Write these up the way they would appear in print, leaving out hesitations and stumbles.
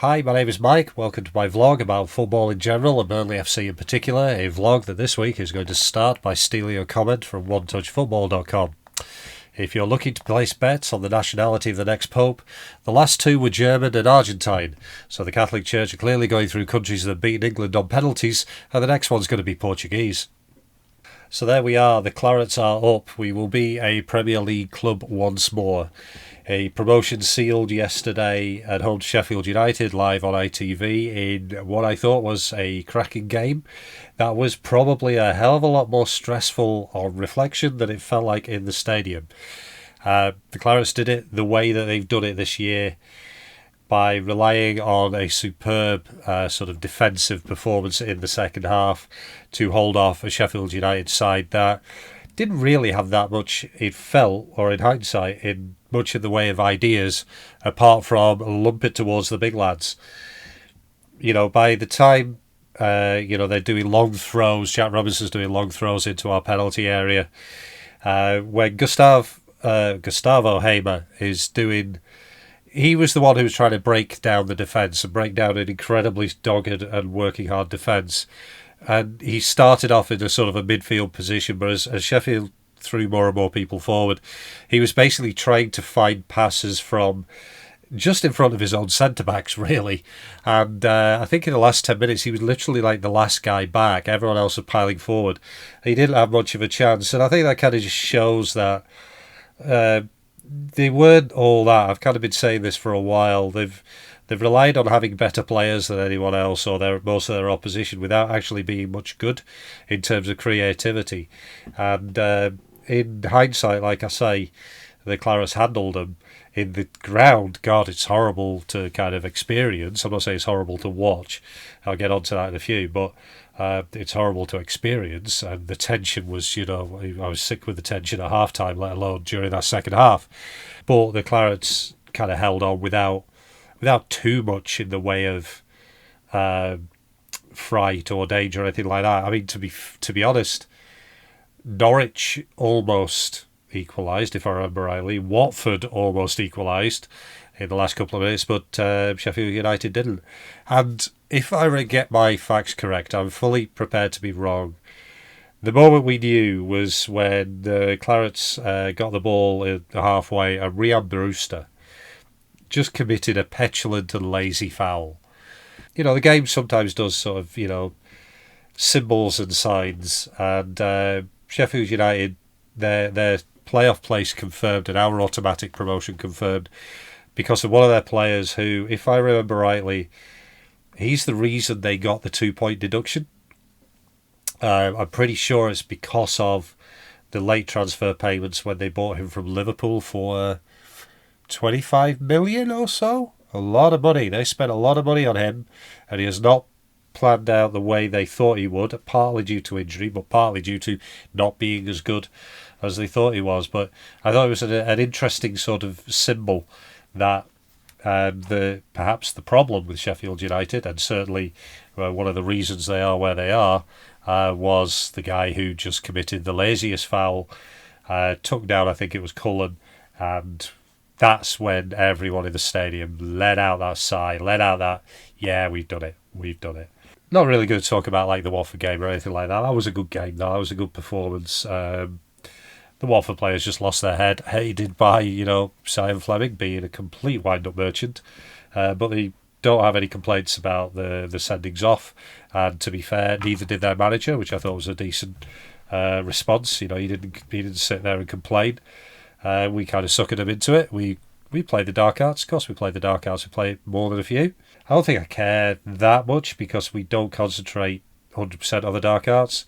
Hi, my name is Mike. Welcome to my vlog about football in general and Burnley FC in particular. A vlog that this week is going to start by stealing a comment from OneTouchFootball.com. If you're looking to place bets on the nationality of the next Pope, the last two were German and Argentine, so the Catholic Church are clearly going through countries that have beaten England on penalties, and the next one's going to be Portuguese. So there we are, the Clarets are up. We will be a Premier League club once more. A promotion sealed yesterday at home to Sheffield United live on ITV in what I thought was a cracking game. That was probably a hell of a lot more stressful on reflection than it felt like in the stadium. The Clarets did it the way that they've done it this year, by relying on a superb sort of defensive performance in the second half to hold off a Sheffield United side that didn't really have that much, it felt, or in hindsight, in much in the way of ideas, apart from lump it towards the big lads. You know, by the time, they're doing long throws, Jack Robinson's doing long throws into our penalty area, when Gustavo Hamer is doing... He was the one who was trying to break down the defence and break down an incredibly dogged and working hard defence. And he started off in a sort of a midfield position, but as Sheffield threw more and more people forward, he was basically trying to find passes from just in front of his own centre-backs, really. And I think in the last 10 minutes, he was literally like the last guy back. Everyone else was piling forward. He didn't have much of a chance. And I think that kind of just shows that they weren't all that. I've kind of been saying this for a while. They've relied on having better players than anyone else or most of their opposition without actually being much good in terms of creativity. And in hindsight, like I say, the Clarets handled them. In the ground, God, it's horrible to kind of experience. I'm not saying it's horrible to watch. I'll get onto that in a few, but it's horrible to experience. And the tension was, I was sick with the tension at half-time, let alone during that second half. But the Clarets kind of held on without too much in the way of fright or danger or anything like that. I mean, to be honest, Norwich almost equalised, if I remember rightly. Watford almost equalised in the last couple of minutes, but Sheffield United didn't. And if I get my facts correct, I'm fully prepared to be wrong. The moment we knew was when the Clarets got the ball in the halfway and Ryan Brewster just committed a petulant and lazy foul. The game sometimes does sort of, symbols and signs, and Sheffield United, their playoff place confirmed and our automatic promotion confirmed because of one of their players who, if I remember rightly, he's the reason they got the 2-point deduction. I'm pretty sure it's because of the late transfer payments when they bought him from Liverpool for 25 million or so. A lot of money. They spent a lot of money on him, and he has not planned out the way they thought he would, partly due to injury, but partly due to not being as good as they thought he was. But I thought it was an interesting sort of symbol that perhaps the problem with Sheffield United, and certainly one of the reasons they are where they are, was the guy who just committed the laziest foul, took down, I think it was Cullen, and that's when everyone in the stadium let out that sigh, let out that, yeah, we've done it. Not really going to talk about like the Watford game or anything like that. That was a good game, though. That was a good performance. The Watford players just lost their head, aided by, Sion Fleming being a complete wind-up merchant. But they don't have any complaints about the sendings off. And to be fair, neither did their manager, which I thought was a decent response. He didn't sit there and complain. We kind of suckered him into it. We played the dark arts. Of course we played the dark arts. We played more than a few. I don't think I care that much because we don't concentrate 100% on the dark arts.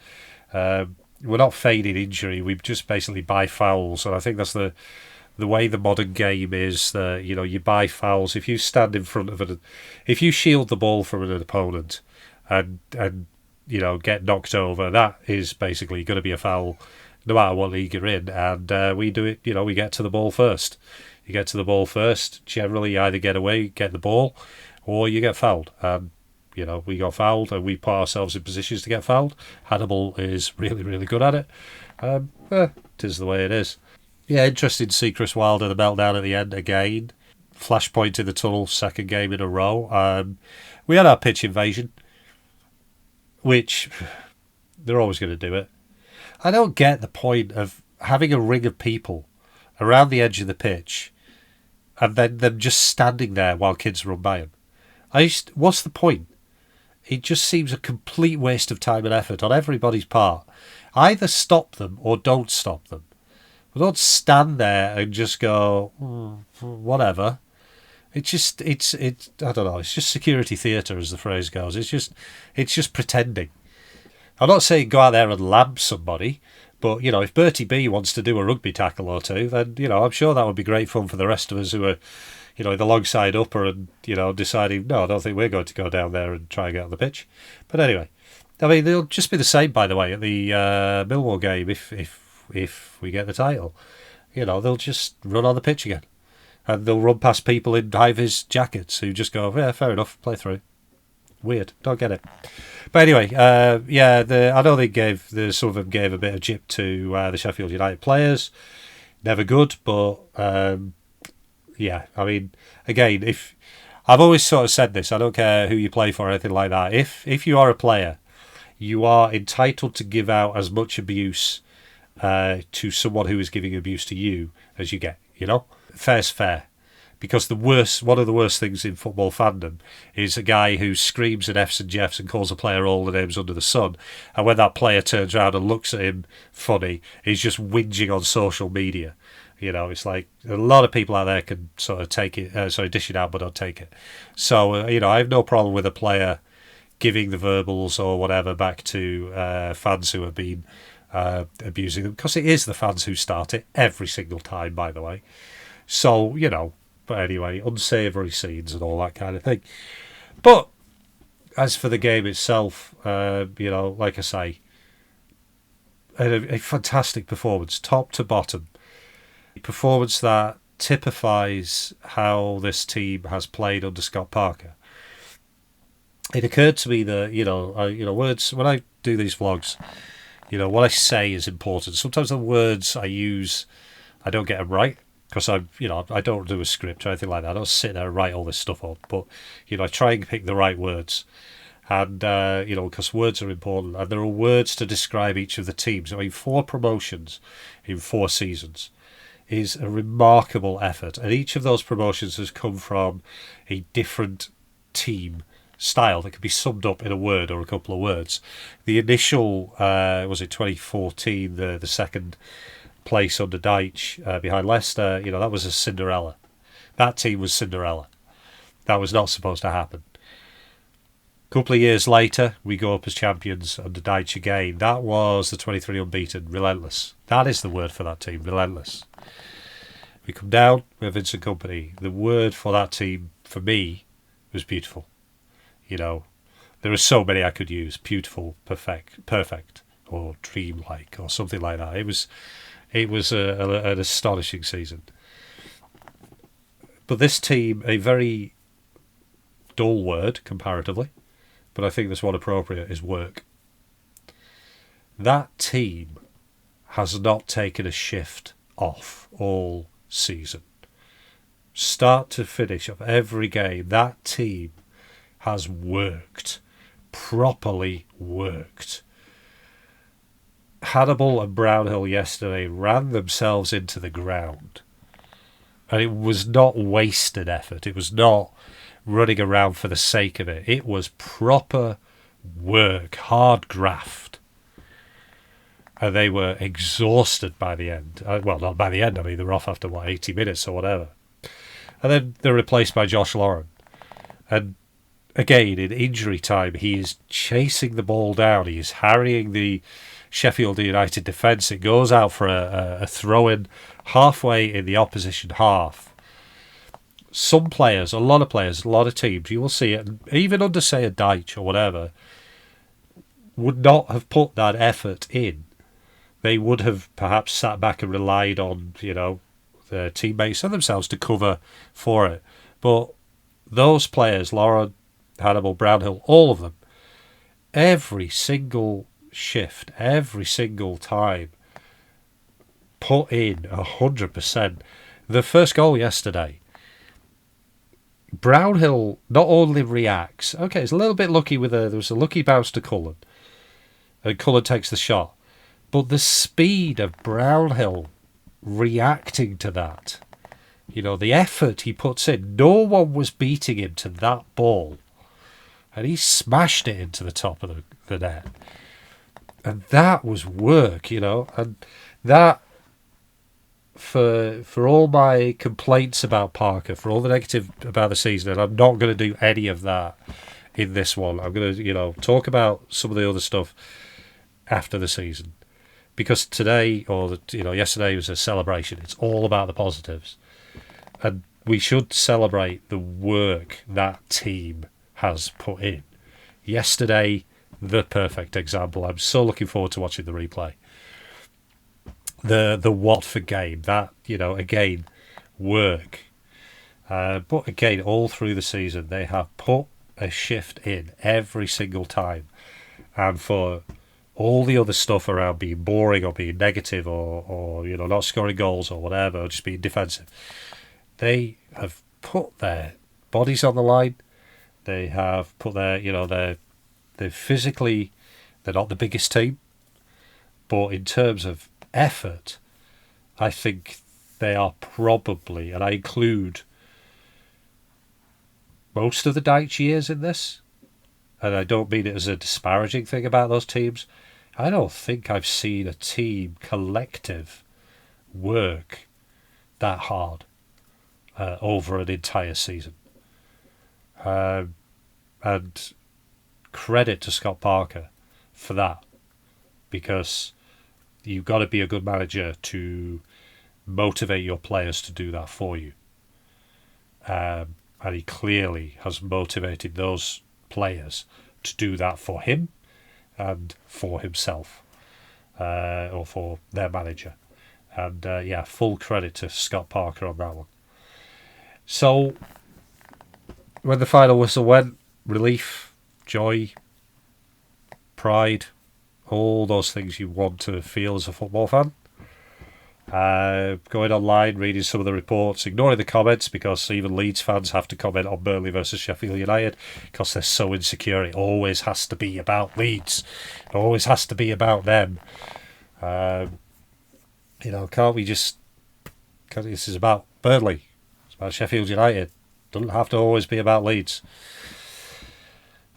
We're not feigning injury. We just basically buy fouls. And I think that's the way the modern game is. You buy fouls. If you stand in front of if you shield the ball from an opponent and get knocked over, that is basically going to be a foul no matter what league you're in. And we do it, we get to the ball first. You get to the ball first. Generally, you either get away, get the ball, or you get fouled. And, we got fouled and we put ourselves in positions to get fouled. Hannibal is really, really good at it. It is the way it is. Yeah, interesting to see Chris Wilder, the meltdown at the end again. flashpoint in the tunnel, second game in a row. We had our pitch invasion, which they're always going to do it. I don't get the point of having a ring of people around the edge of the pitch and then them just standing there while kids run by them. What's the point? It just seems a complete waste of time and effort on everybody's part. Either stop them or don't stop them. But don't stand there and just go, whatever. I don't know, it's just security theatre, as the phrase goes. It's just pretending. I'm not saying go out there and lamb somebody, but, if Bertie B wants to do a rugby tackle or two, then, I'm sure that would be great fun for the rest of us who are, in the long side upper and, deciding, no, I don't think we're going to go down there and try and get on the pitch. But anyway, I mean, they'll just be the same, by the way, at the Millwall game if we get the title. They'll just run on the pitch again. And they'll run past people in high-vis jackets who just go, yeah, fair enough, play through. Weird, don't get it. But anyway, I know some of them gave a bit of jip to the Sheffield United players. Never good, but I mean, again, if I've always sort of said this, I don't care who you play for or anything like that. If you are a player, you are entitled to give out as much abuse to someone who is giving abuse to you as you get. Fair's fair. Because one of the worst things in football fandom is a guy who screams and F's and Jeffs and calls a player all the names under the sun, and when that player turns around and looks at him funny, he's just whinging on social media. It's like a lot of people out there can sort of take it, dish it out, but don't take it. So, I have no problem with a player giving the verbals or whatever back to fans who have been abusing them, because it is the fans who start it every single time, by the way. So, but anyway, unsavoury scenes and all that kind of thing. But as for the game itself, like I say, a fantastic performance, top to bottom. A performance that typifies how this team has played under Scott Parker. It occurred to me that, words, when I do these vlogs, what I say is important. Sometimes the words I use, I don't get them right. Because I don't do a script or anything like that. I don't sit there and write all this stuff up. But, I try and pick the right words. And, because words are important. And there are words to describe each of the teams. I mean, 4 promotions in 4 seasons is a remarkable effort. And each of those promotions has come from a different team style that can be summed up in a word or a couple of words. The initial, was it 2014, the second place under Deitch behind Leicester, that was a Cinderella. That team was Cinderella. That was not supposed to happen. A couple of years later, we go up as champions under Deitch again. That was the 23 unbeaten, relentless. That is the word for that team, relentless. We come down with Vincent Kompany. The word for that team, for me, was beautiful. There are so many I could use. Beautiful, perfect, or dreamlike, or something like that. It was an astonishing season. But this team, a very dull word comparatively, but I think this one appropriate, is work. That team has not taken a shift off all season. Start to finish of every game, that team has worked, properly worked. Hannibal and Brownhill yesterday ran themselves into the ground. And it was not wasted effort. It was not running around for the sake of it. It was proper work, hard graft. And they were exhausted by the end. Well, not by the end. I mean, they were off after, 80 minutes or whatever. And then they're replaced by Josh Lauren. And again, in injury time, he is chasing the ball down. He is harrying the Sheffield United defence. It goes out for a throw-in halfway in the opposition half. Some players, a lot of teams, you will see it, even under, say, a Deitch or whatever, would not have put that effort in. They would have perhaps sat back and relied on, their teammates and themselves to cover for it. But those players, Lauren, Hannibal, Brownhill, all of them, every single shift, every single time, put in 100%. The first goal yesterday, Brownhill not only reacts, okay, it's a little bit lucky there was a lucky bounce to Cullen, and Cullen takes the shot, but the speed of Brownhill reacting to that, the effort he puts in, no one was beating him to that ball, and he smashed it into the top of the net. And that was work, and that, for all my complaints about Parker, for all the negative about the season, and I'm not going to do any of that in this one. I'm going to, talk about some of the other stuff after the season, because today, or yesterday, was a celebration. It's all about the positives, and we should celebrate the work that team has put in. Yesterday, the perfect example. I'm so looking forward to watching the replay. The Watford game, that, again, work. But again, all through the season, they have put a shift in every single time. And for all the other stuff around being boring or being negative or not scoring goals or whatever, or just being defensive, they have put their bodies on the line. They have put they're physically, they're not the biggest team, but in terms of effort, I think they are probably, and I include most of the Dyche years in this, and I don't mean it as a disparaging thing about those teams, I don't think I've seen a team collective work that hard over an entire season. And credit to Scott Parker for that, because you've got to be a good manager to motivate your players to do that for you. And he clearly has motivated those players to do that for him and for himself, or for their manager. And full credit to Scott Parker on that one. So, when the final whistle went, relief, joy, pride, all those things you want to feel as a football fan. Going online, reading some of the reports, ignoring the comments, because even Leeds fans have to comment on Burnley versus Sheffield United because they're so insecure. It always has to be about Leeds. It always has to be about them. Can't we just... This is about Burnley. It's about Sheffield United. Doesn't have to always be about Leeds.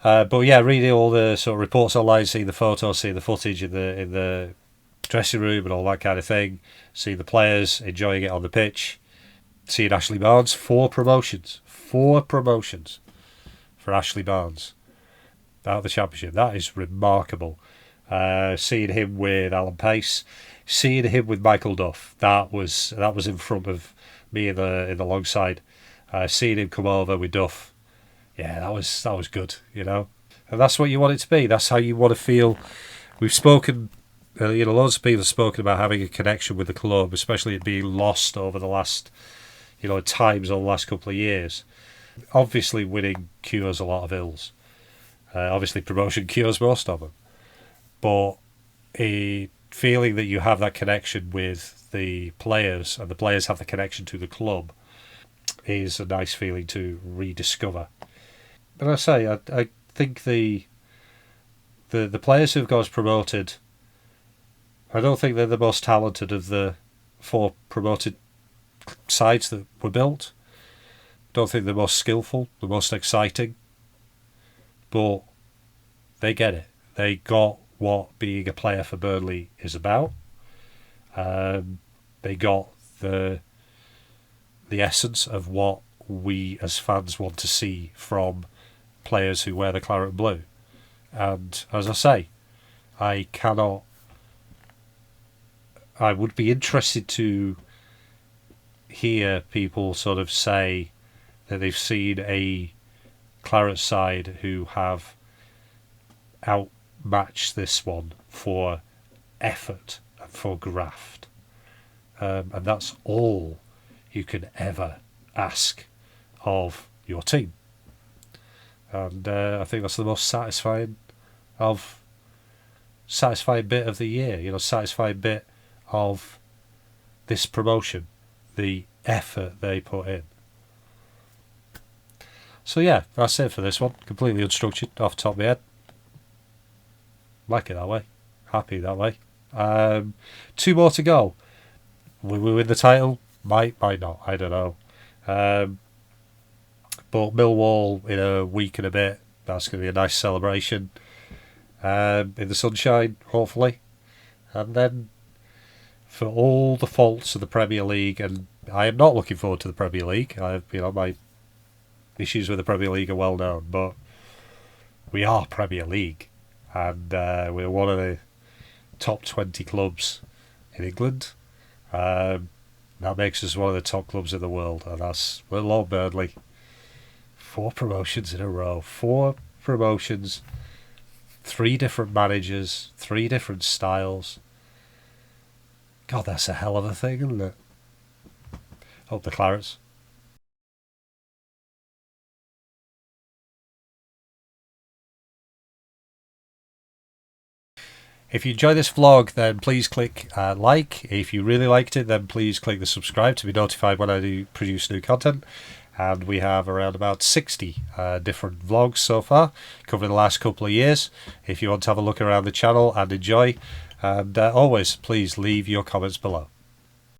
But yeah, reading all the sort of reports online, seeing the photos, seeing the footage in the dressing room and all that kind of thing, seeing the players enjoying it on the pitch, seeing Ashley Barnes, 4 promotions for Ashley Barnes out of the Championship. That is remarkable. Seeing him with Alan Pace, seeing him with Michael Duff, that was in front of me in the long side. Seeing him come over with Duff, yeah, that was good, and that's what you want it to be. That's how you want to feel. We've spoken, loads of people have spoken about having a connection with the club, especially it being lost over the last, at times over the last couple of years. Obviously, winning cures a lot of ills. Obviously, promotion cures most of them. But a feeling that you have that connection with the players and the players have the connection to the club is a nice feeling to rediscover. But I say, I think the players who've got us promoted, I don't think they're the most talented of the 4 promoted sides that were built. Don't think they're most skillful, the most exciting. But they get it. They got what being a player for Burnley is about. They got the essence of what we as fans want to see from players who wear the claret and blue. And as I say, I would be interested to hear people sort of say that they've seen a Claret side who have outmatched this one for effort and for graft. And that's all you can ever ask of your team. And I think that's the most satisfying bit of the year, satisfying bit of this promotion, the effort they put in. So yeah, that's it for this one. Completely unstructured off the top of my head. Like it that way. Happy that way. 2 more to go. Will we win the title? Might not. I don't know. But Millwall in a week and a bit. That's going to be a nice celebration. In the sunshine, hopefully. And then for all the faults of the Premier League, and I am not looking forward to the Premier League. My issues with the Premier League are well known, but we are Premier League, and we're one of the top 20 clubs in England. That makes us one of the top clubs in the world, and we're Lord Burnley. 4 promotions in a row. 4 promotions. 3 different managers. 3 different styles. God, that's a hell of a thing, isn't it? Hope the Clarets. If you enjoy this vlog, then please click like. If you really liked it, then please click the subscribe to be notified when I do produce new content. And we have around about 60 different vlogs so far, covering the last couple of years. If you want to have a look around the channel and enjoy, and always please leave your comments below.